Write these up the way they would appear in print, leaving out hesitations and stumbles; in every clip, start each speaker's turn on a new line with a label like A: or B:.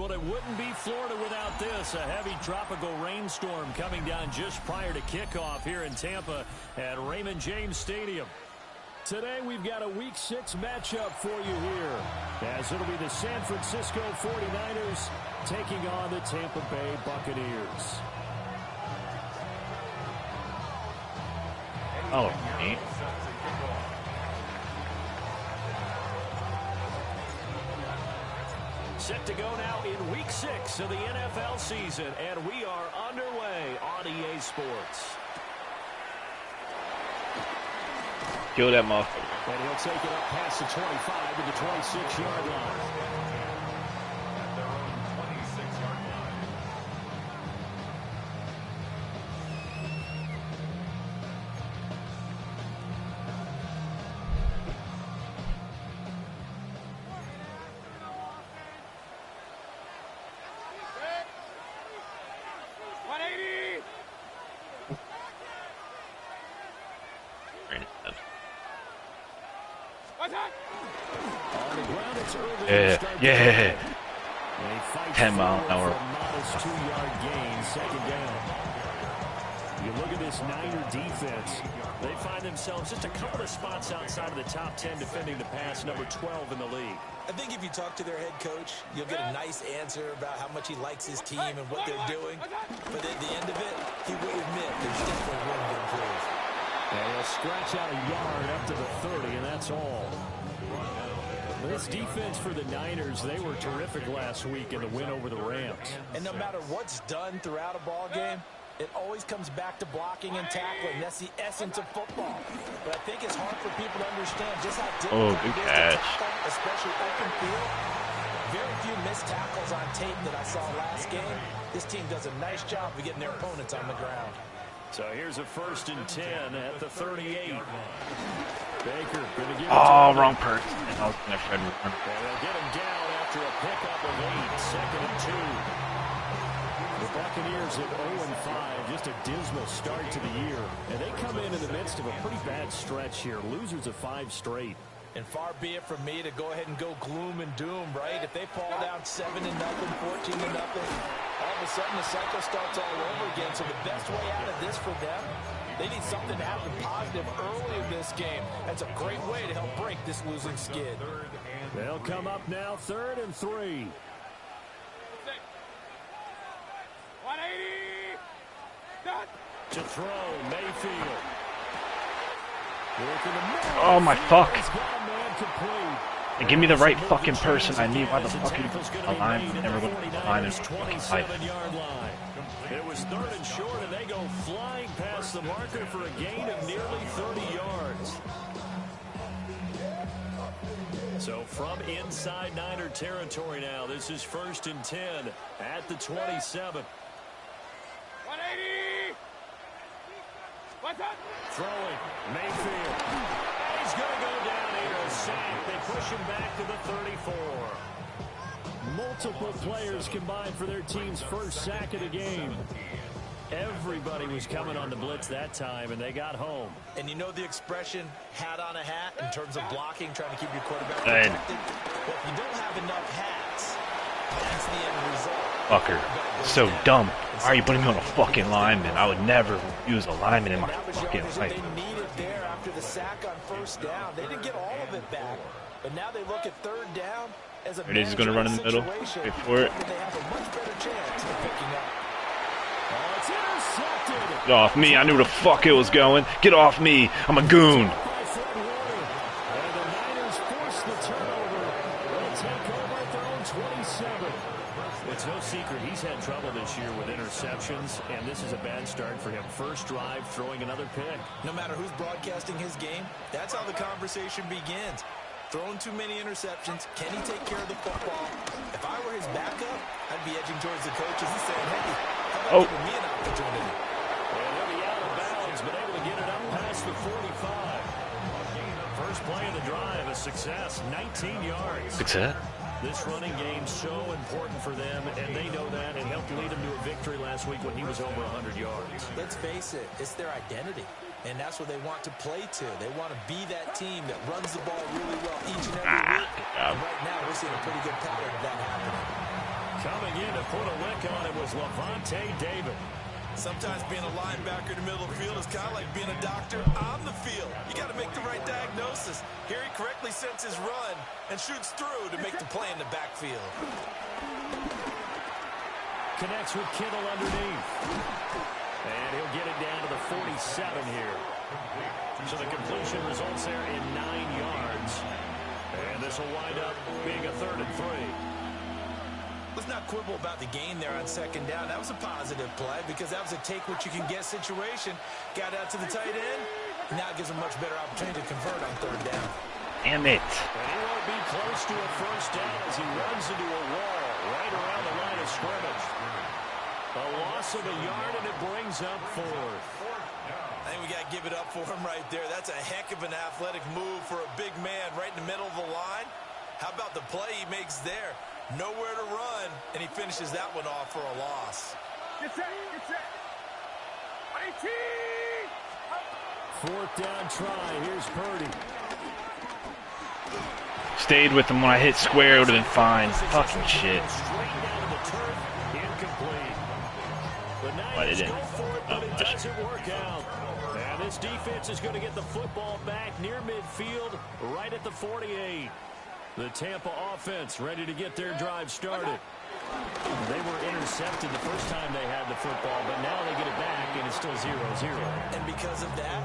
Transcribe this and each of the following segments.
A: Well, it wouldn't be Florida without this. A heavy tropical rainstorm coming down just prior to kickoff here in Tampa at Raymond James Stadium. Today we've got a Week 6 matchup for you here, as it'll be the San Francisco 49ers taking on the Tampa Bay Buccaneers.
B: Oh, man.
A: Set to go now in Week 6 of the NFL season, and we are underway on EA Sports.
B: Kill that motherfucker.
A: And he'll take it up past the 25 to the 26-yard line.
B: Yeah. 10-mile-an-hour.
A: 2-yard gain, second down. You look at this Niner defense. They find themselves just a couple of spots outside of the top 10 defending the pass, number 12 in the league.
C: I think if you talk to their head coach, you'll get a nice answer about how much he likes his team and what they're doing. But at the end of it, he will admit there's definitely room to improve.
A: And he'll scratch out a yard up to the 30, and that's all. This defense for the Niners, they were terrific last week in the win over the Rams.
C: And no matter what's done throughout a ball game, it always comes back to blocking and tackling. That's the essence of football. But I think it's hard for people to understand just how difficult it is to tackle, especially open field. Very few missed tackles on tape that I saw last game. This team does a nice job of getting their opponents on the ground.
A: So here's a 1st and 10 at the 38. Baker going to give
B: wrong person. I was going to Fred run.
A: They'll get him down after a pickup of 8, 2nd and 2. The Buccaneers at 0-5, just a dismal start to the year. And they come in the midst of a pretty bad stretch here. Losers of 5 straight.
C: And far be it from me to go ahead and go gloom and doom, right? If they fall down 7-0, 14-0, all of a sudden the cycle starts all over again. So the best way out of this for them, they need something to happen positive early in this game. That's a great way to help break this losing skid.
A: They'll come up now, 3rd and 3.
D: 180.
A: To throw, Mayfield.
B: Oh my fuck. And give me the right fucking person I need. Why the fuck are you aligned? Never going to align in fucking life.
A: It was 3rd and short, and they go flying past the marker for a gain of nearly 30 yards. So from inside Niner territory now, this is 1st and 10 at the 27.
D: 180. What's up?
A: Throwing, Mayfield. He's going to go down here, a sack. They push him back to the 34. Multiple players combined for their team's first sack of the game. Everybody was coming on the blitz that time, and they got home.
C: And you know the expression, hat on a hat, in terms of blocking, trying to keep your quarterback protected? Well, if you don't have enough hats, that's the end result.
B: Fucker. So dumb. Why are you putting me on a fucking lineman? I would never use a lineman in my fucking life.
C: They needed there after the sack on 1st down. They didn't get all of it back. But now they look at 3rd down as a
B: it is going to run in the middle. Wait for it.
C: They have a much better chance of picking up.
A: Oh, it's intercepted.
B: Get off me. I knew the fuck it was going. Get off me. I'm a goon.
A: It's no secret he's had trouble this year with interceptions, and this is a bad start for him. First drive, throwing another pick.
C: No matter who's broadcasting his game, that's how the conversation begins. Throwing too many interceptions. Can he take care of the football? If I were his backup, I'd be edging towards the coaches and saying, hey, how about giving me an opportunity?
A: And he'll be out of bounds, but able to get it up past the 45. First play of the drive, a success, 19 yards.
B: Success?
A: This running game so important for them, and they know that. It helped lead them to a victory last week when he was over 100 yards.
C: Let's face it, it's their identity, and that's what they want to play to. They want to be that team that runs the ball really well each and every week. And right now, we're seeing a pretty good pattern of that happening.
A: Coming in to put a lick on it was Levante David.
C: Sometimes being a linebacker in the middle of the field is kind of like being a doctor on the field. You got to make the right diagnosis. Here he correctly sets his run and shoots through to make the play in the backfield.
A: Connects with Kittle underneath. And he'll get it down to the 47 here. So the completion results there in 9 yards. And this will wind up being a 3rd and 3.
C: Let's not quibble about the gain there on 2nd down. That was a positive play because that was a take-what-you-can-get situation. Got out to the tight end. Now it gives him a much better opportunity to convert on 3rd down.
B: Damn it.
A: And he won't be close to a 1st down as he runs into a wall right around the line of scrimmage. A loss of a yard, and it brings up 4th.
C: I think we got to give it up for him right there. That's a heck of an athletic move for a big man right in the middle of the line. How about the play he makes there? Nowhere to run, and he finishes that one off for a loss.
D: Get set, get set. 18.
A: 4th down try. Here's Purdy.
B: Stayed with him when I hit square. It would have been fine. Fucking shit.
A: Straight down to the turf. Incomplete.
B: Why did it?
A: Go for it, but it doesn't work out. And this defense is going to get the football back near midfield, right at the 48. The Tampa offense ready to get their drive started. They were intercepted the first time they had the football, but now they get it back, and it's still 0-0.
C: And because of that,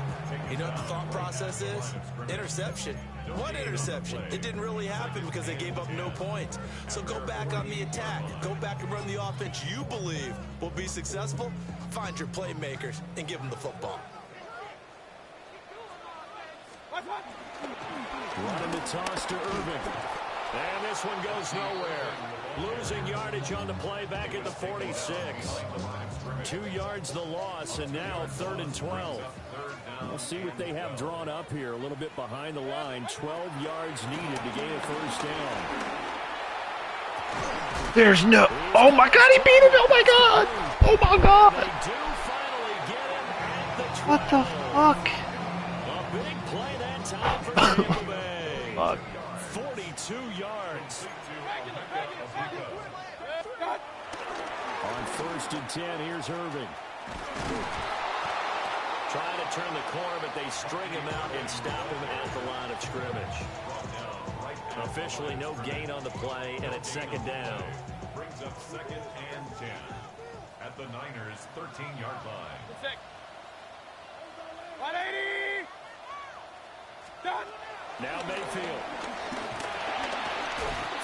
C: you know what the thought process is? Interception. One interception. It didn't really happen because they gave up no points. So go back on the attack. Go back and run the offense you believe will be successful. Find your playmakers and give them the football.
A: Running the toss to Irving. And this one goes nowhere. Losing yardage on the play back at the 46. 2 yards the loss, and now 3rd and 12. We'll see what they have drawn up here. A little bit behind the line. 12 yards needed to gain a 1st down.
B: There's no... Oh my god, he beat it! Oh my god! Oh my god!
A: They do finally get him at the 12.
B: What the fuck?
A: A big play that time for Tampa Bay.
B: Fuck.
A: 42 yards. On 1st and 10, here's Irving. Trying to turn the corner, but they string him out and stop him at the line of scrimmage. Officially no gain on the play, and it's 2nd down.
E: Brings up 2nd and 10 at the Niners' 13-yard line.
D: 180. Done.
A: Now Mayfield.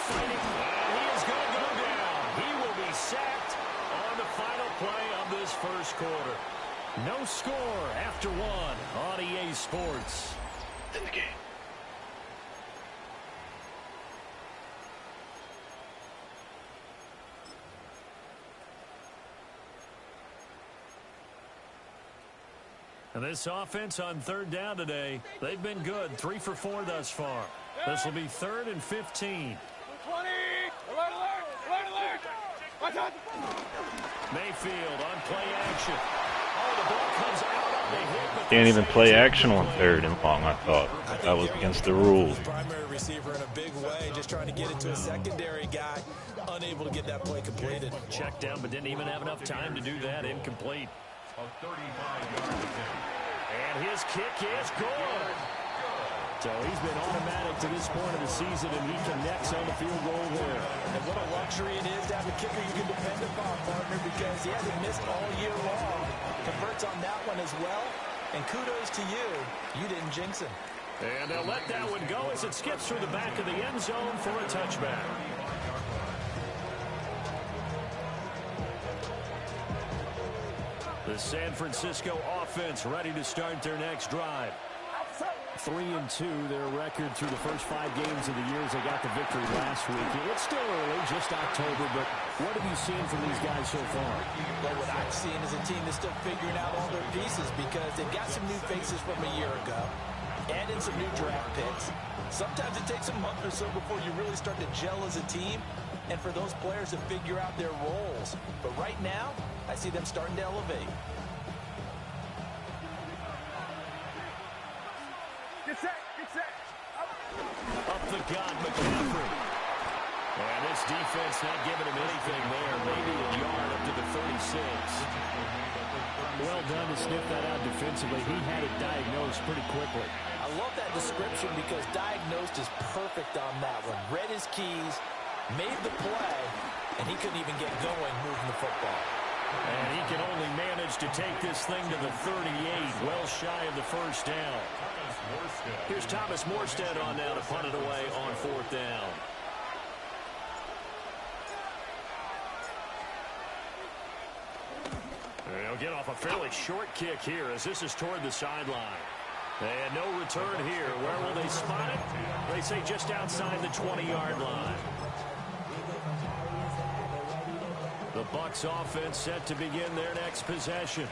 A: Fighting, and he is going to go down. He will be sacked on the final play of this 1st quarter. No score after 1 on EA Sports.
B: In the game.
A: And this offense on 3rd down today, they've been good. 3 for 4 thus far. This will be 3rd and 15.
D: 20. Alert, alert, alert, alert. Watch out.
A: Mayfield on play action. Oh, the ball comes out on the hit. But
B: Can't even play action on 3rd and long, I thought. That was against the rules.
C: Primary receiver in a big way, just trying to get it to a secondary guy, unable to get that play completed.
A: Checked down, but didn't even have enough time to do that. Incomplete.
E: A 35-yard attempt.
A: And his kick is good. So he's been automatic to this point of the season, and he connects on the field goal there.
C: And what a luxury it is to have a kicker you can depend upon, partner, because he hasn't missed all year long. Converts on that one as well. And kudos to you. You didn't jinx him.
A: And they'll let that one go as it skips through the back of the end zone for a touchback. The San Francisco offense ready to start their next drive. 3-2, their record through the first 5 games of the year as they got the victory last week. It's still early, just October, but what have you seen from these guys so far?
C: Well, what I've seen is a team that's still figuring out all their pieces because they've got some new faces from a year ago, add in some new draft picks. Sometimes it takes a month or so before you really start to gel as a team and for those players to figure out their roles. But right now, I see them starting to elevate.
D: Get set, get set.
A: Up the gun, McCaffrey. And this defense not giving him anything there. Maybe a yard up to the 36. Well done to sniff that out defensively. He had it diagnosed pretty quickly.
C: I love that description because diagnosed is perfect on that one. Read his keys, made the play, and he couldn't even get going moving the football.
A: And he can only manage to take this thing to the 38, well shy of the first down. Here's Thomas Morstead on now to punt it away on 4th down. They'll get off a fairly short kick here as this is toward the sideline. They had no return here. Where will they spot it? They say just outside the 20-yard line. The Bucks offense set to begin their next possession.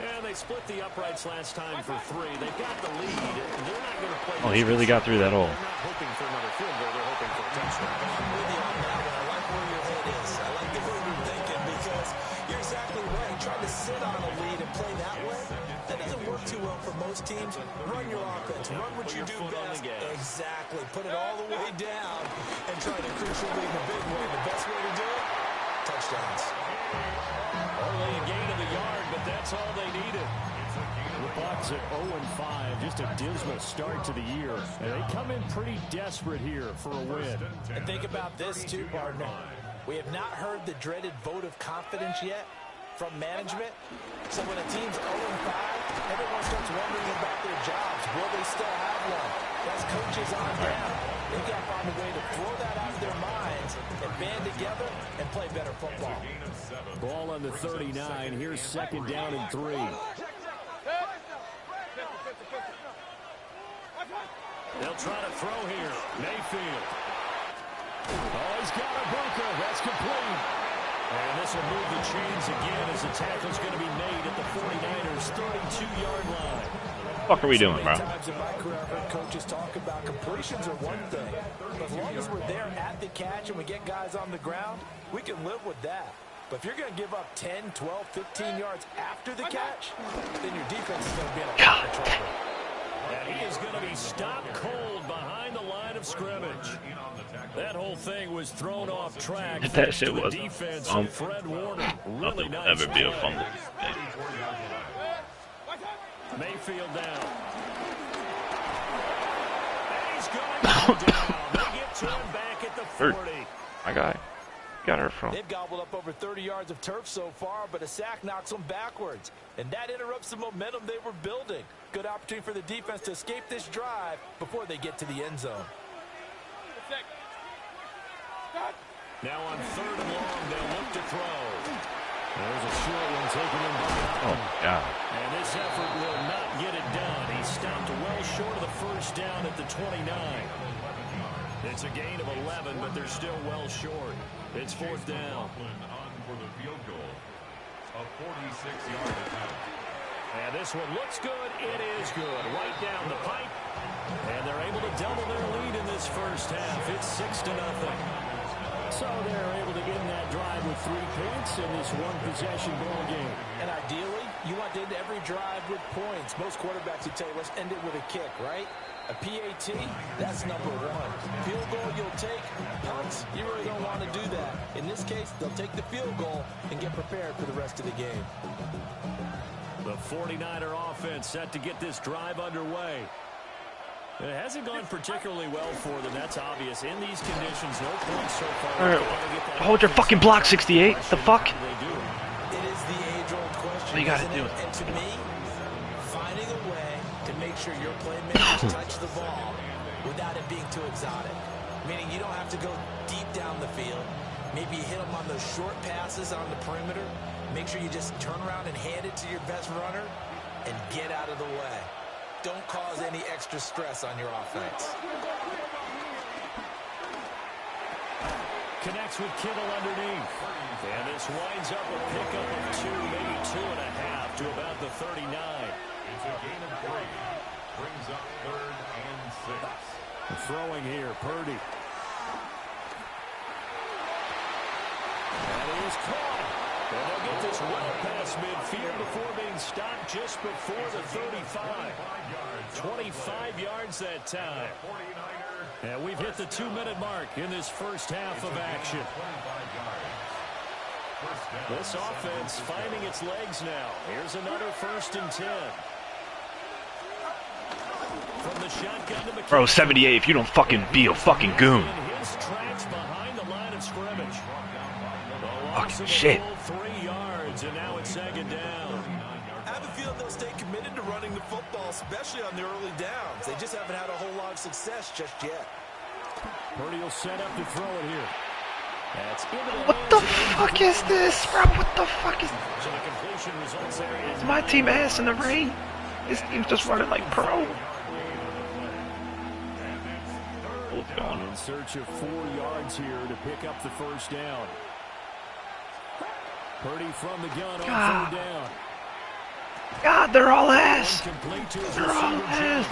A: And they split the uprights last time for 3. They've got the lead. They're not going to play.
B: Oh, he really got through that hole.
A: They're not hoping for another field goal. They're hoping for a touchdown.
C: I'm with you on that one. I like where your head is. I like the way you're thinking because you're exactly right. Trying to sit on a lead and play that way, that doesn't work too well for most teams. Run your offense. Run what you do best. Exactly. Put it all the way down and try to crucial lead in a big way. The best way to do it? Touchdowns.
A: Only a gain of a yard, but that's all they needed. The Bucks at 0-5, just a dismal start to the year. And they come in pretty desperate here for a win.
C: And think about this too, partner. We have not heard the dreaded vote of confidence yet from management. So when a team's 0-5, everyone starts wondering about their jobs. Will they still have one? As coaches on down, they've got to find a way to throw that out of their minds and band together and play better football.
A: Ball on the 39. Here's 2nd down and 3. They'll try to throw here. Mayfield. Oh, he's got a bunker. That's complete. And this will move the chains again as the tackle's going to be made at the 49ers' 32-yard line.
B: What the fuck are we doing, bro?
C: Times in my career, I've heard coaches talk about completions are one thing. But as long as we're there at the catch and we get guys on the ground, we can live with that. But if you're going to give up 10, 12, 15 yards after the catch, then your defense is going to be in a lot of trouble.
A: And he is going to be stopped cold behind the line of scrimmage. That whole thing was thrown off track.
B: That shit was
A: defense.
B: a
A: Fred Warner. Really
B: Nothing will
A: nice
B: ever be a
A: play.
B: fumble.
A: Mayfield down. And he's going to go down. They get to him back at the 40.
B: My guy. Got her from.
C: They've gobbled up over 30 yards of turf so far, but a sack knocks them backwards. And that interrupts the momentum they were building. Good opportunity for the defense to escape this drive before they get to the end zone.
A: Now on 3rd and long, they'll look to throw. There's a short one taken in by Hutton.
B: Oh, God.
A: And this effort will not get it done. He stopped well short of the first down at the 29. It's a gain of 11, but they're still well short. It's 4th down.
E: On for the field goal. A 46-yard attempt.
A: And this one looks good. It is good. Right down the pipe. And they're able to double their lead in this first half. It's 6-0. So they're able to end that drive with 3 points in this one-possession ball game.
C: And ideally, you want to end every drive with points. Most quarterbacks would tell you, let's end it with a kick, right? A PAT, that's #1. Field goal you'll take. Punts, you really don't want to do that. In this case, they'll take the field goal and get prepared for the rest of the game.
A: The 49er offense set to get this drive underway. It hasn't gone particularly well for them, that's obvious. In these conditions, no points so far.
B: Alright, hold your fucking block, 68. The fuck?
C: It is the age-old question,
B: What you gotta do?
C: And to me, finding a way to make sure your playmakers touch the ball without it being too exotic. Meaning you don't have to go deep down the field. Maybe you hit them on those short passes on the perimeter. Make sure you just turn around and hand it to your best runner and get out of the way. Don't cause any extra stress on your offense.
A: Connects with Kittle underneath. And this winds up a pickup of 2, maybe 2.5 to about the 39.
E: It's a gain of 3. Brings up 3rd and 6.
A: Throwing here, Purdy. And he is caught. And they'll get this well past midfield before being stopped just before the 35. 25 yards that time. And we've hit the 2-minute mark in this first half of action. This offense finding its legs now. Here's another 1st and 10. From the shotgun to
B: Bro, 78, if you don't fucking be a fucking goon.
A: his tracks behind the line of scrimmage.
B: Fucking shit.
A: 3 yards, and now it's 2nd down.
C: I have a feeling they'll stay committed to running the football, especially on the early downs. They just haven't had a whole lot of success just yet.
A: Purdy will set up to throw it here. That's
B: What the fuck is this, bro? What the fuck is...
A: So the completion results there.
B: Is my team ass in the rain? This team's just running like pro.
A: In search of 4 yards here to pick up the 1st down. Purdy from the gun on 3rd down.
B: God, they're all ass.
A: They're all ass.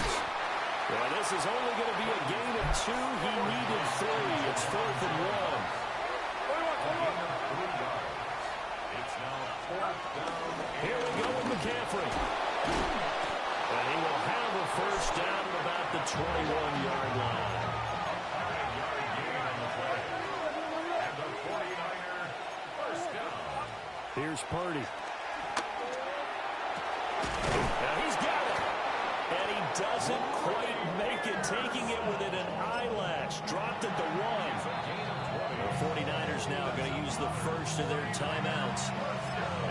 A: Well, this is only going to be a gain of 2. He needed 3. It's 4th and 1. Here we go with McCaffrey. And he will have a 1st down at about the 21-yard line. Here's Purdy. Now he's got it. And he doesn't quite make it, taking it within an eyelash. Dropped at the 1. The 49ers now going to use the first of their timeouts,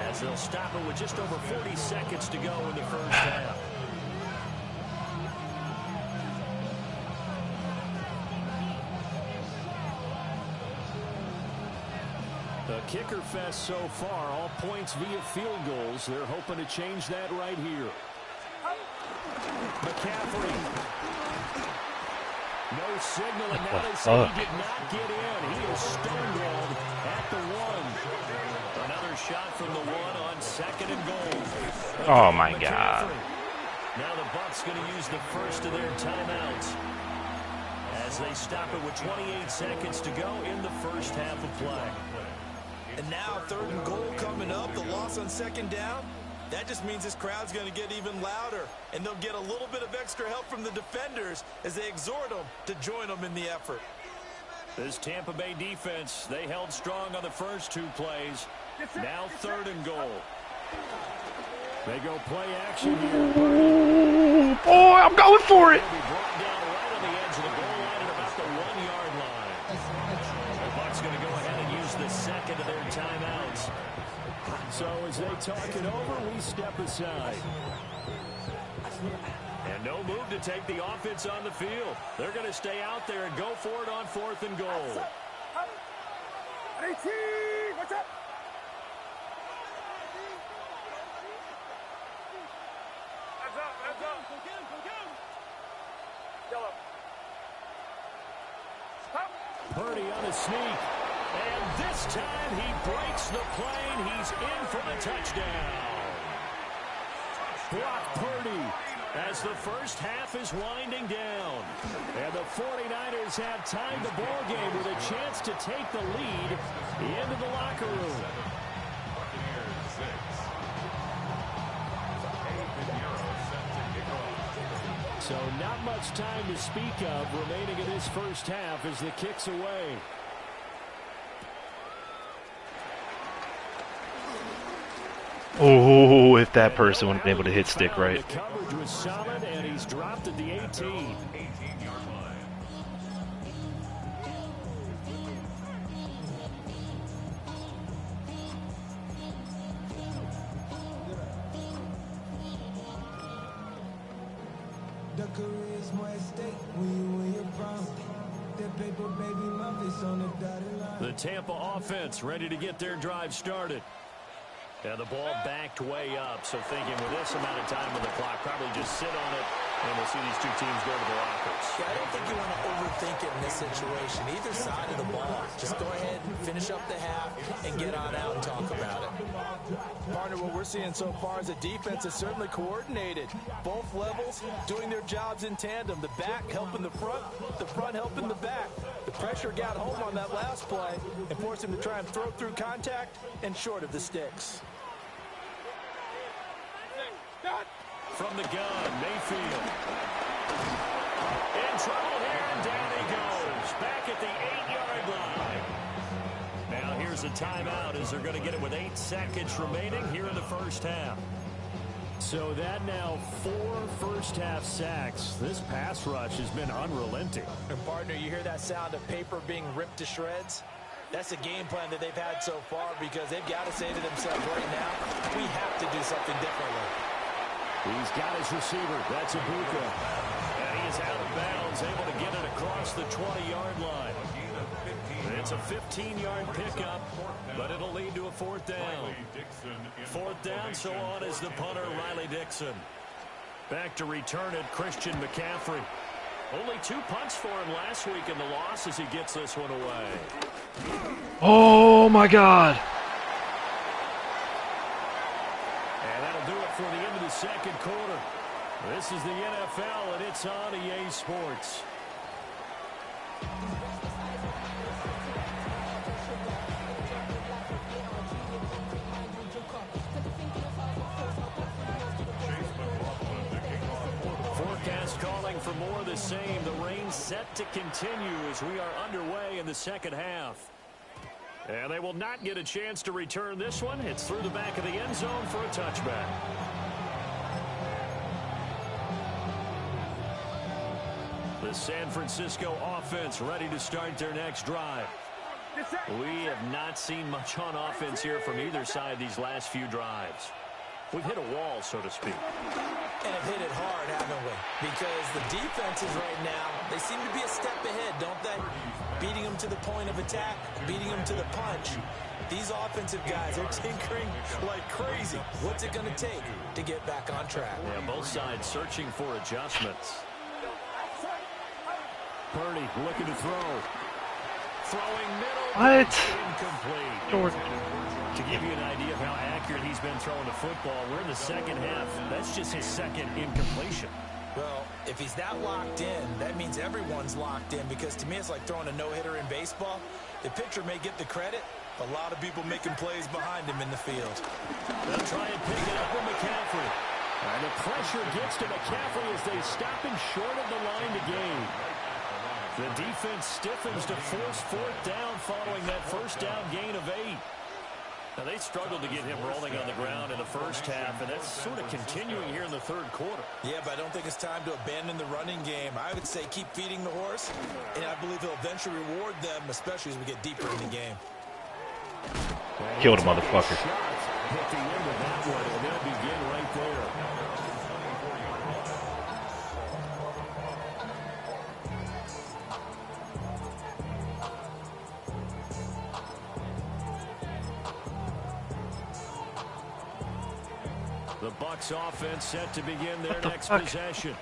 A: as they'll stop it with just over 40 seconds to go in the first half. The kicker fest so far, all points via field goals. They're hoping to change that right here. McCaffrey. No signal, and now they say he did not get in. He is stonewalled at the 1. Another shot from the 1 on 2nd and goal.
B: Oh my God.
A: Now the Bucks going to use the first of their timeouts, as they stop it with 28 seconds to go in the first half of play.
C: And now 3rd and goal coming up. The loss on 2nd down. That just means this crowd's going to get even louder. And they'll get a little bit of extra help from the defenders as they exhort them to join them in the effort.
A: This Tampa Bay defense, they held strong on the first 2 plays. Now 3rd and goal. They go play action here.
B: Ooh, boy, I'm going for it.
A: He'll be brought down right on the edge of the goal line at about the 1-yard line. The Bucks going to go ahead and use the 2nd of their timeouts. So as they talk it over, we step aside. And no move to take the offense on the field. They're going to stay out there and go for it on 4th and goal.
D: What's up?
A: Purdy on a sneak. And this time he breaks the plane. He's in for a touchdown. Brock Purdy, as the first half is winding down. And the 49ers have tied the ball game with a chance to take the lead into the locker room. So not much time to speak of remaining in this first half as the kick's away.
B: Oh, if that person would have been able to hit stick right.
A: The coverage was solid, and he's dropped at the 18. 18-yard line.
F: The career is more at stake when you win your prom. That paper, baby, love is on the dotted line.
A: The Tampa offense ready to get their drive started. And the ball backed way up, so thinking with this amount of time on the clock, probably just sit on it, and we'll see these two teams go to the lockers.
C: Yeah, I don't think you want to overthink it in this situation. Either side of the ball, just go ahead and finish up the half and get on out and talk about it. Partner, what we're seeing so far is the defense is certainly coordinated. Both levels doing their jobs in tandem. The back helping the front helping the back. The pressure got home on that last play and forced him to try and throw through contact and short of the sticks.
A: From the gun, Mayfield. trouble here, and down he goes. Back at the 8-yard line. Now here's a timeout as they're going to get it with 8 seconds remaining here in the first half. So that now 4 first-half sacks. This pass rush has been unrelenting.
C: And partner, you hear that sound of paper being ripped to shreds? That's a game plan that they've had so far because they've got to say to themselves right now, we have to do something differently.
A: He's got his receiver. That's Buccs. And he is out of bounds, able to get it across the 20-yard line. It's a 15-yard pickup, but it'll lead to a 4th down. 4th down, so on is the punter, Riley Dixon. Back to return it, Christian McCaffrey. Only 2 punts for him last week in the loss as he gets this one away.
B: Oh, my God.
A: And that'll do it for the end of the second quarter. This is the NFL, and it's on EA Sports. Forecast calling for more of the same. The rain set to continue as we are underway in the second half. And they will not get a chance to return this one. It's through the back of the end zone for a touchback. The San Francisco offense ready to start their next drive. We have not seen much on offense here from either side these last few drives. We've hit a wall, so to speak.
C: And have hit it hard, haven't we? Because the defenses right now, they seem to be a step ahead, don't they? Beating them to the point of attack, beating them to the punch. These offensive guys are tinkering like crazy. What's it going to take to get back on track?
A: Yeah, both sides searching for adjustments. Purdy looking to throw. Throwing middle.
B: What?
A: Incomplete.
B: Jordan.
A: To give you an idea of how accurate he's been throwing the football, we're in the second half. That's just his second incompletion.
C: Well, if he's that locked in, that means everyone's locked in, because to me it's like throwing a no-hitter in baseball. The pitcher may get the credit, a lot of people making plays behind him in the field.
A: They'll try and pick it up with McCaffrey. And the pressure gets to McCaffrey as they stop him short of the line to gain. The defense stiffens to force 4th down following that first down gain of 8. Now, they struggled to get him rolling on the ground in the first half, and that's sort of continuing here in the third quarter.
C: Yeah, but I don't think it's time to abandon the running game. I would say keep feeding the horse, and I believe he'll eventually reward them, especially as we get deeper in the game.
B: Killed a motherfucker.
A: Hit the end of that one, and they'll begin right there. The Bucks offense set to begin their next possession.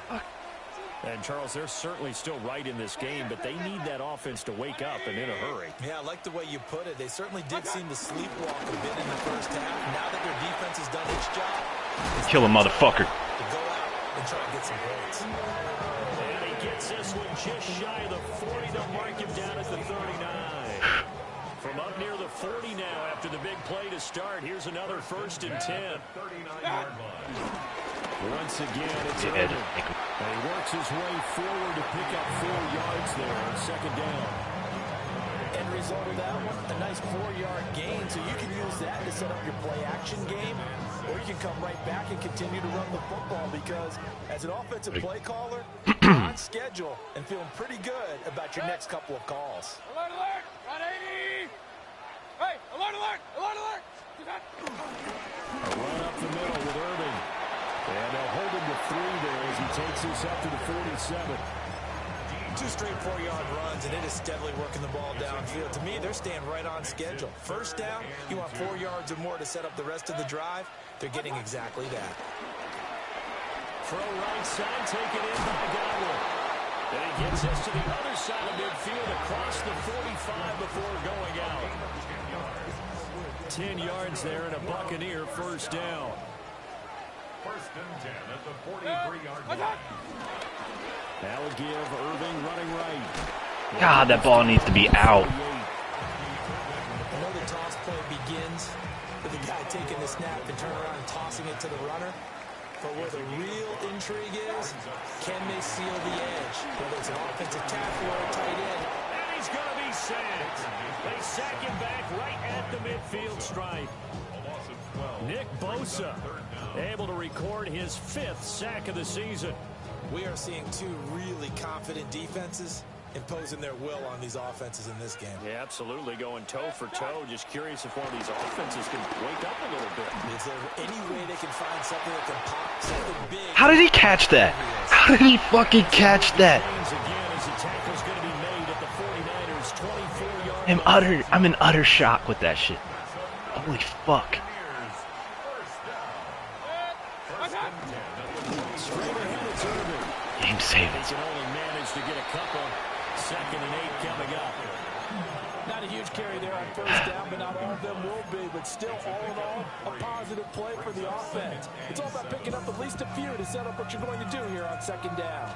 A: And, Charles, they're certainly still right in this game, but they need that offense to wake up and in a hurry.
C: Yeah, I like the way you put it. They certainly did seem to sleepwalk a bit in the first half. Now that their defense has done its job,
B: Kill a motherfucker.
C: to go out and try to get some points.
A: And he gets this one just shy of the 40. They'll mark him down at the 39. From up near the 40 now after the big play to start. Here's another 1st and 10.
E: 39-yard line.
A: Once again, it's Irving. And he works his way forward to pick up 4 yards there on 2nd down.
C: End result of that one, a nice 4-yard gain, so you can use that to set up your play-action game, or you can come right back and continue to run the football, because as an offensive play caller, you're on schedule and feeling pretty good about your next couple of calls.
D: Alert, alert! Run 80! Hey, alert, alert! Alert, alert!
A: A run up the middle with Irving. And they'll hold him to 3 there as he takes this up to the 47.
C: 2 straight 4-yard runs, and it is steadily working the ball downfield. To me, they're staying right on schedule. First down, you want 4 yards or more to set up the rest of the drive. They're getting exactly that.
A: Throw right side, taken in by Godwin. And he gets this to the other side of midfield across the 45 before going out. 10 yards there and a Buccaneer 1st down.
E: 1st and 10 at the 43-yard line.
A: That'll give Irving running right.
B: God, that ball needs to be out.
C: I know the toss play begins with the guy taking the snap and turn around and tossing it to the runner. But where the real intrigue is can they seal the edge? Whether it's an offensive tackle or a tight end.
A: And he's going to be sacked. They sack him back right at the midfield stripe. Nick Bosa able to record his 5th sack of the season.
C: We are seeing two really confident defenses imposing their will on these offenses in this game.
A: Yeah, absolutely, going toe for toe. Just curious if one of these offenses can wake up a little bit.
C: Is there any way they can find something that can pop something big?
B: How did he catch that? How did he fucking catch that? I'm in utter shock with that shit. Holy fuck. Game saving.
A: To get a couple. 2nd and 8 coming up.
C: Not a huge carry there on first down, but not all of them will be. But still, all in all, a positive play for the offense. It's all about picking up at least a few to set up what you're going to do here on 2nd down.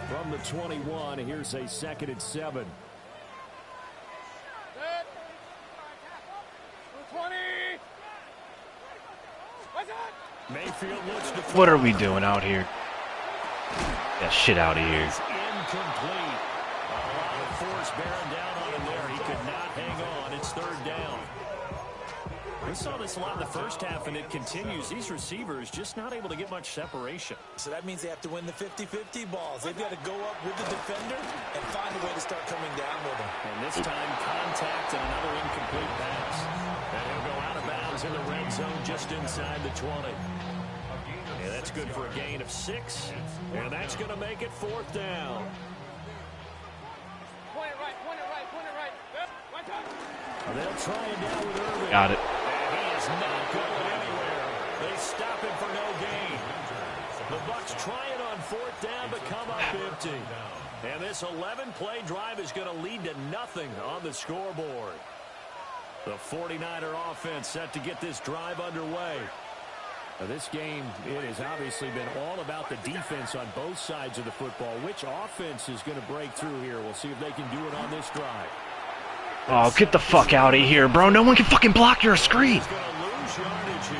A: From the 21, here's a 2nd and 7.
D: 20.
A: Mayfield looks to
B: What are we doing out here? Get that shit out of here.
A: Incomplete. A lot of force bearing down on him there. He could not hang on. It's 3rd down. We saw this a lot in the first half, and it continues. These receivers just not able to get much separation.
C: So that means they have to win the 50-50 balls. They've got to go up with the defender and find a way to start coming down with him.
A: And this time, contact and another incomplete pass. And he'll go out of bounds in the red zone just inside the 20. Yeah, that's good for a gain of 6. And that's going to make it 4th down.
D: Point it right, point it right, point it right. Yep, right time.
A: They'll try it down with Irving.
B: Got it.
A: And he is not going anywhere. They stop him for no gain. The Bucks trying on 4th down but come up empty. And this 11-play drive is going to lead to nothing on the scoreboard. The 49er offense set to get this drive underway. Now this game, it has obviously been all about the defense on both sides of the football. Which offense is going to break through here? We'll see if they can do it on this drive.
B: Oh, get the fuck out of here, bro. No one can fucking block your screen.
A: He's going to lose yardage here.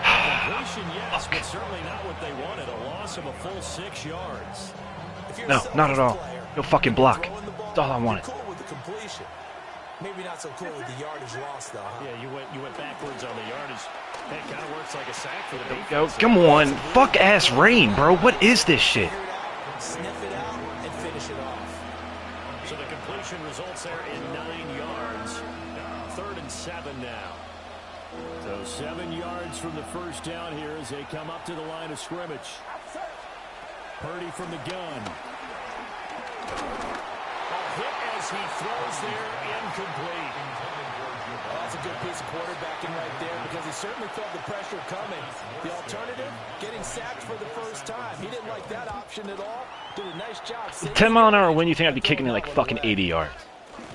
A: Completion, yes, but certainly not what they wanted. A loss of a full 6 yards.
B: No, not at all. No fucking block. That's all I wanted.
C: Cool with the completion. Maybe not so cool with the yardage loss, though. Huh?
A: Yeah, you went backwards on the yardage. That kind of works like a sack for the defense.
B: Go, come on. Fuck ass rain, bro. What is this shit?
C: Sniff it out and finish it off.
A: So the completion results there in 9 yards. 3rd and 7 now. So 7 yards from the first down here as they come up to the line of scrimmage. Purdy from the gun. Hit as he throws there, incomplete.
C: Well, that's a good piece of quarterbacking right there because he certainly felt the pressure coming. The alternative, getting sacked for the first time. He didn't like that option at all. Did a nice job.
B: 10-mile-an-hour wind, you think I'd be kicking it like fucking 80 yards.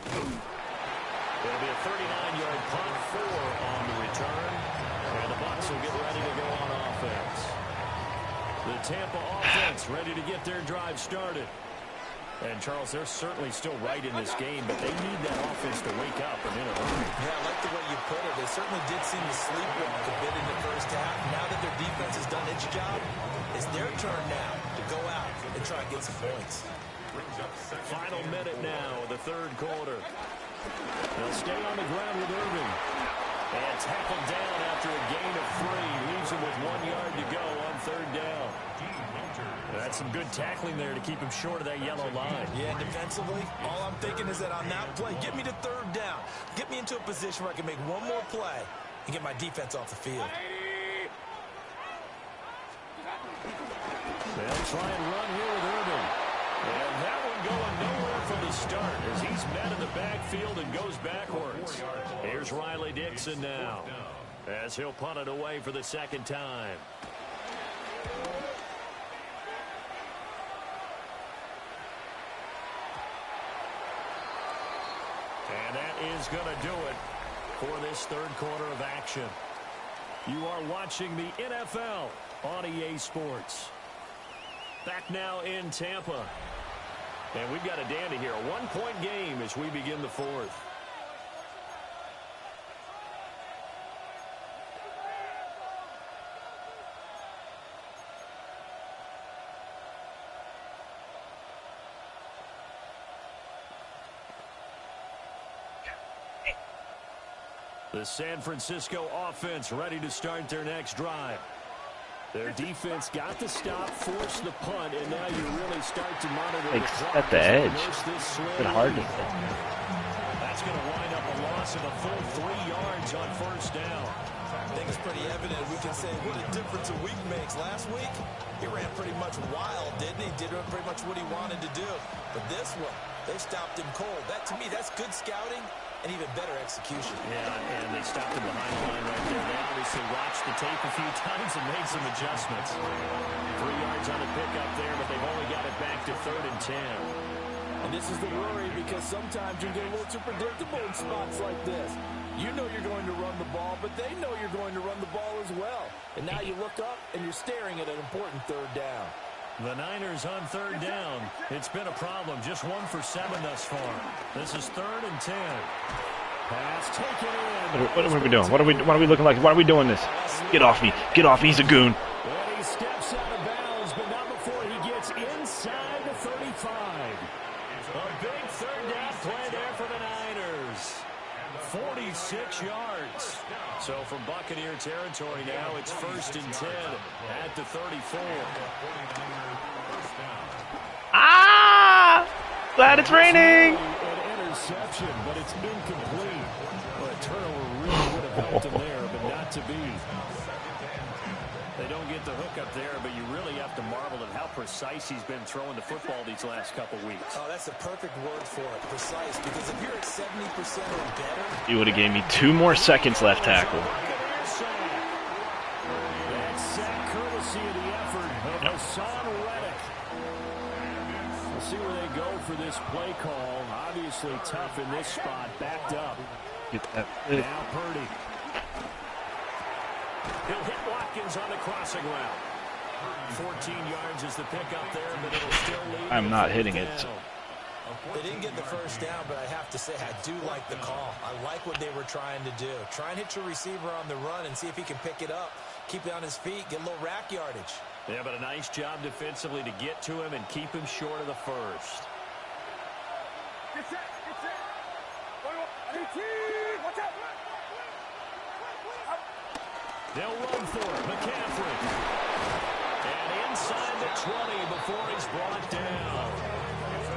A: It'll be a 39-yard punt, 4 on the return. And the Bucks will get ready to go on offense. The Tampa offense ready to get their drive started. And, Charles, they're certainly still right in this game, but they need that offense to wake up and in a hurry.
C: Yeah, I like the way you put it. They certainly did seem to sleepwalk a bit in the first half. Now that their defense has done its job, it's their turn now to go out and try and get some points.
A: Final minute now of the 3rd quarter. They'll stay on the ground with Irving. And tackled down after a gain of 3. Leaves him with 1 yard to go on 3rd down. That's some good tackling there to keep him short of that yellow line.
C: Yeah, defensively, all I'm thinking is that on that play, get me to 3rd down. Get me into a position where I can make one more play and get my defense off the field.
A: They'll try and run here with Irving. And that one going nowhere from the start as he's met in the backfield and goes backwards. Here's Riley Dixon now as he'll punt it away for the 2nd time. And that is going to do it for this 3rd quarter of action. You are watching the NFL on EA Sports. Back now in Tampa. And we've got a dandy here. A 1-point game as we begin the 4th. The San Francisco offense ready to start their next drive. Their defense got the stop, forced the punt, and now you really start to monitor the clock
B: at the edge.
A: It's
B: hard to say.
A: That's going to wind up a loss of a full 3 yards on first down.
C: I think it's pretty evident. We can say what a difference a week makes. Last week, he ran pretty much wild, didn't he? Did pretty much what he wanted to do. But this one, they stopped him cold. That, to me, that's good scouting and even better execution.
A: Yeah, and they stopped him behind the line right there. They obviously watched the tape a few times and made some adjustments. 3 yards on the pickup there, but they've only got it back to 3rd and 10.
C: And this is the worry because sometimes you get a little too predictable in spots like this. You know you're going to run the ball, but they know you're going to run the ball as well. And now you look up and you're staring at an important 3rd down.
A: The Niners on 3rd down. It's been a problem. Just 1 for 7 thus far. This is 3rd and 10. Pass taken in.
B: What are we doing? What are we looking like? Why are we doing this? Get off me. Get off me. He's a goon.
A: And he steps out of bounds, but not before he gets inside the 35. A big 3rd down play there for the Niners. 46 yards. So from Buccaneer territory now, it's 1st and 10 at the 34.
B: Ah! Glad it's raining.
A: An interception, but it's incomplete. Well, a turnover really would have helped him there, but not to be. They don't get the hook up there, but you really have to marvel at how precise he's been throwing the football these last couple weeks.
C: Oh, that's the perfect word for it, precise, because if you're at 70% or better...
B: He would have gave me 2 more seconds left tackle.
A: That's sack courtesy of the effort of Hassan Reddick. We'll see where they go for this play call. Obviously tough in this spot, backed up.
B: Get that.
A: Now Purdy. He'll hit Watkins on the crossing route. 14 yards is the pickup there, but it'll still lead.
B: I'm not hitting it.
C: They didn't get the first down, but I have to say I do like the call. I like what they were trying to do. Try and hit your receiver on the run and see if he can pick it up. Keep it on his feet, get a little rack yardage.
A: Yeah, but a nice job defensively to get to him and keep him short of the first.
D: Get set, get set. Watch out.
A: They'll run for it. McCaffrey. And inside the 20 before he's brought down.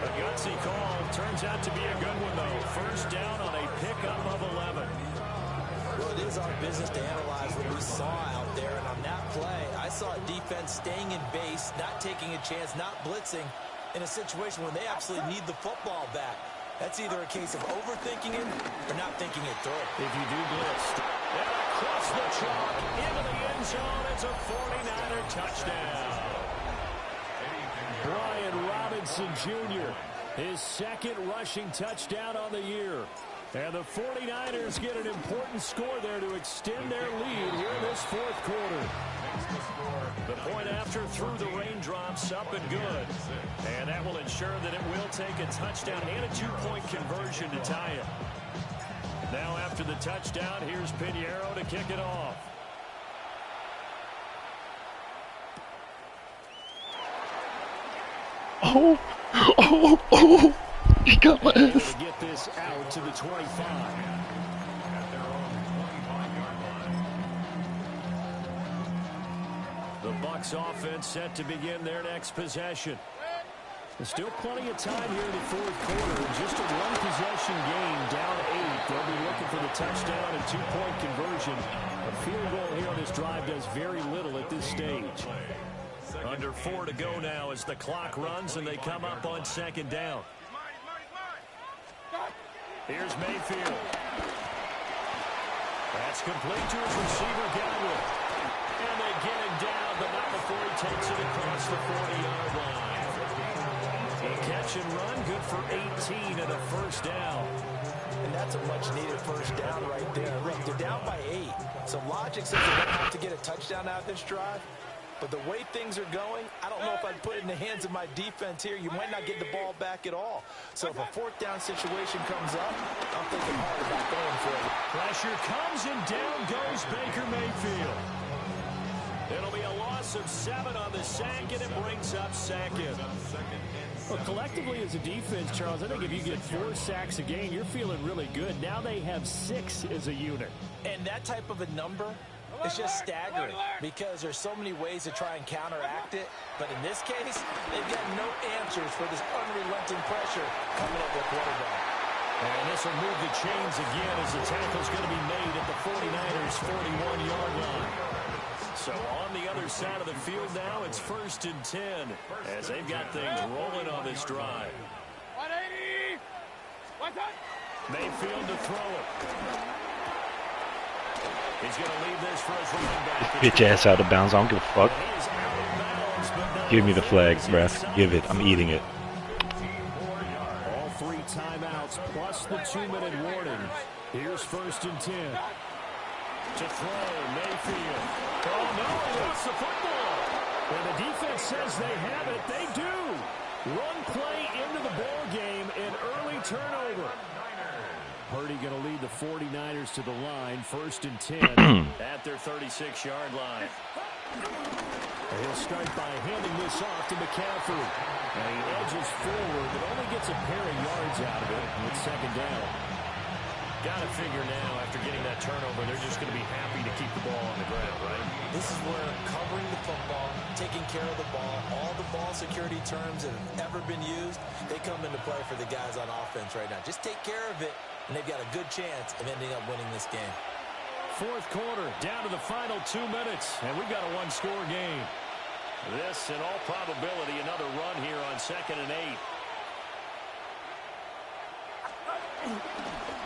A: A gutsy call. Turns out to be a good one, though. First down on a pickup of 11.
C: Well, it is our business to analyze what we saw out there. And on that play, I saw defense staying in base, not taking a chance, not blitzing in a situation where they absolutely need the football back. That's either a case of overthinking it or not thinking it through.
A: If you do blitz. And across the chalk into the end zone. It's a 49er touchdown. Brian Robinson Jr., his 2nd rushing touchdown on the year. And the 49ers get an important score there to extend their lead here in this 4th quarter. The point after through the raindrops, up and good. And that will ensure that it will take a touchdown and a 2-point conversion to tie it. Now after the touchdown, here's Pinheiro to kick it off.
B: Oh, he got my ass.
A: To get this out to the 25. The Bucks offense set to begin their next possession. There's still plenty of time here in the 4th quarter. Just a 1-possession game, down 8. They'll be looking for the touchdown and 2-point conversion. A field goal here on this drive does very little at this stage. Under 4 to go now as the clock runs and they come up on 2nd down. Here's Mayfield. That's complete to his receiver, Godwin. And they get him down, but not before he takes it across the 40-yard line. A catch and run, good for 18 and a first down.
C: And that's a much-needed first down right there. Look, they're down by 8. So logic says they're going to have to get a touchdown out of this drive. But the way things are going, I don't know if I'd put it in the hands of my defense here. You might not get the ball back at all. So if a 4th down situation comes up, I'm thinking hard about going for it.
A: Pressure comes and down goes Baker Mayfield. It'll be a loss loss of 7 on the sack, and it brings up second. Well, collectively as a defense, Charles, I think if you get 4 sacks a game, you're feeling really good. Now they have 6 as a unit.
C: And that type of a number is just staggering because there's so many ways to try and counteract it. But in this case, they've got no answers for this unrelenting pressure coming at their quarterback.
A: And this will move the chains again as the tackle's going to be made at the 49ers' 41-yard line. So on the other side of the field now, it's 1st and 10 as they've got things rolling on this drive.
D: 180!
A: Mayfield to throw it. He's going to leave this for his running back.
B: Bitch ass out of bounds. I don't give a fuck. Give me the flag, ref. Give it. I'm eating it.
A: All 3 timeouts plus the 2-minute warning. Here's 1st and 10. To throw, Mayfield. Oh, no, it's the football. When the defense says they have it, they do. Run play into the ball game, an early turnover. Purdy going to lead the 49ers to the line, 1st and 10 at their 36-yard line. He'll start by handing this off to McCaffrey. And he edges forward, but only gets a pair of yards out of it with 2nd down. Got to figure now, after getting that turnover, they're just going to be happy to keep the ball on the ground, right?
C: This is where covering the football, taking care of the ball, all the ball security terms that have ever been used, they come into play for the guys on offense right now. Just take care of it, and they've got a good chance of ending up winning this game.
A: 4th quarter, down to the final 2 minutes, and we've got a 1-score game. This, in all probability, another run here on 2nd and 8.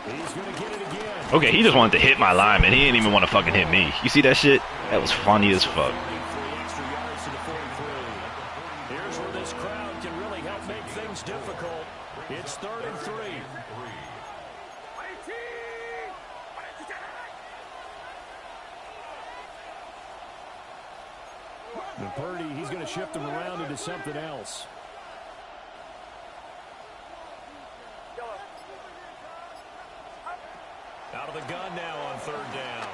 A: He's going to get it again.
B: Okay, he just wanted to hit my lineman. He didn't even want to fucking hit me. You see that shit? That was funny as fuck.
A: 3 extra yards to the 43. Here's where this crowd can really help make things difficult. It's 3rd and 3. And Purdy, he's going to shift him around into something else. Out of the gun now on 3rd down.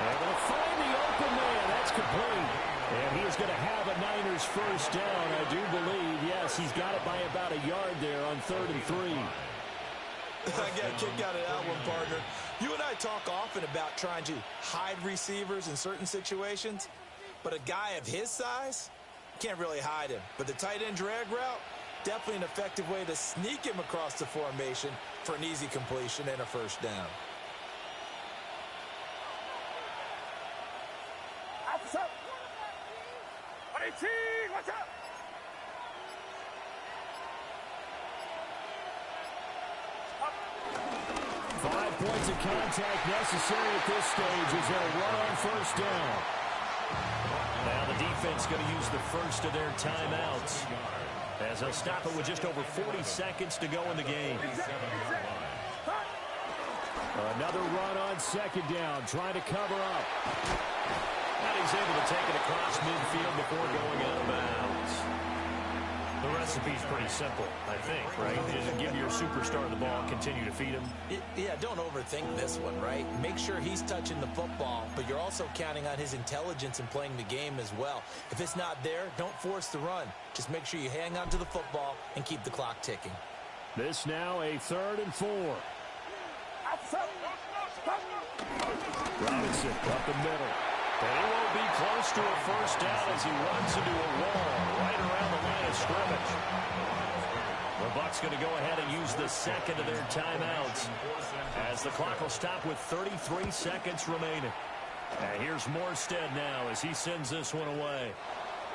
A: Able to find the open man. That's complete. And he is going to have a Niners 1st down, I do believe. Yes, he's got it by about a yard there on 3rd and 3.
C: I got a kick out of that one, partner. You and I talk often about trying to hide receivers in certain situations, but a guy of his size, can't really hide him. But the tight end drag route, definitely an effective way to sneak him across the formation for an easy completion and a 1st down.
D: What's up? 118! What's up?
A: Five points of contact necessary at this stage as they'll run on 1st down. Now the defense going to use the first of their timeouts as they'll stop it with just over 40 seconds to go in the game. Another run on 2nd down, trying to cover up. And he's able to take it across midfield before going out of bounds. The recipe's pretty simple, I think, right? Just give your superstar the ball, continue to feed him.
C: Yeah, don't overthink this one, right? Make sure he's touching the football, but you're also counting on his intelligence in playing the game as well. If it's not there, don't force the run. Just make sure you hang on to the football and keep the clock ticking.
A: This now a 3rd and 4. Robinson up the middle. And he won't be close to a 1st down as he runs into a wall right around the line of scrimmage. The Bucks going to go ahead and use the 2nd of their timeouts as the clock will stop with 33 seconds remaining. And here's Morstead now as he sends this one away.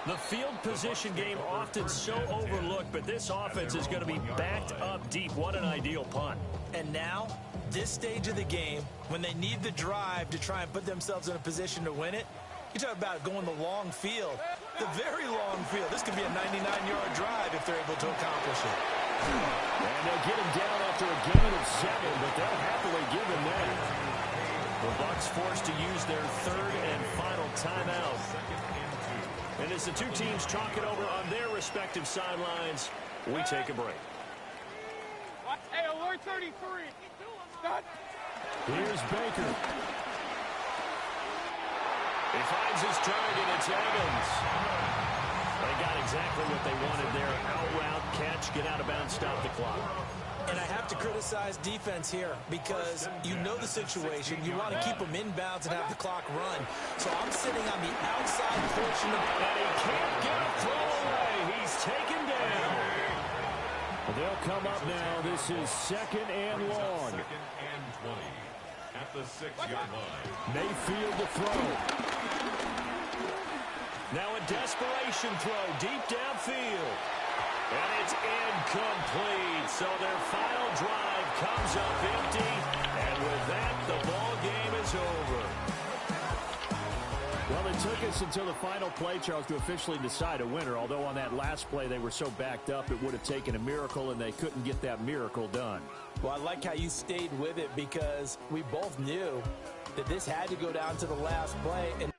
A: The field position game often so overlooked, but this offense is going to be backed up deep. What an ideal punt.
C: And now, this stage of the game, when they need the drive to try and put themselves in a position to win it, you talk about going the long field, the very long field. This could be a 99-yard drive if they're able to accomplish it.
A: And they'll get him down after a gain of 7, but they'll happily give him that. The Bucks forced to use their 3rd and final timeout. And as the two teams talk it over on their respective sidelines, we take a break.
D: Hey, alert 33. Done.
A: Here's Baker. He finds his target. It's Evans. They got exactly what they wanted there. Out route, catch, get out of bounds, stop the clock.
C: And I have to criticize defense here because you know the situation. You want to keep them inbounds and have the clock run. So I'm sitting on the outside portion of the...
A: And he can't get a throw away. He's taken down. Well, they'll come up now. This is 2nd and long.
E: 2nd and 20 at the 6-yard line.
A: Mayfield to throw. Now a desperation throw deep downfield. And it's incomplete. So their final drive comes up empty. And with that, the ball game is over. Well, it took us until the final play, Charles, to officially decide a winner. Although on that last play they were so backed up, it would have taken a miracle, and they couldn't get that miracle done.
C: Well, I like how you stayed with it because we both knew that this had to go down to the last play. And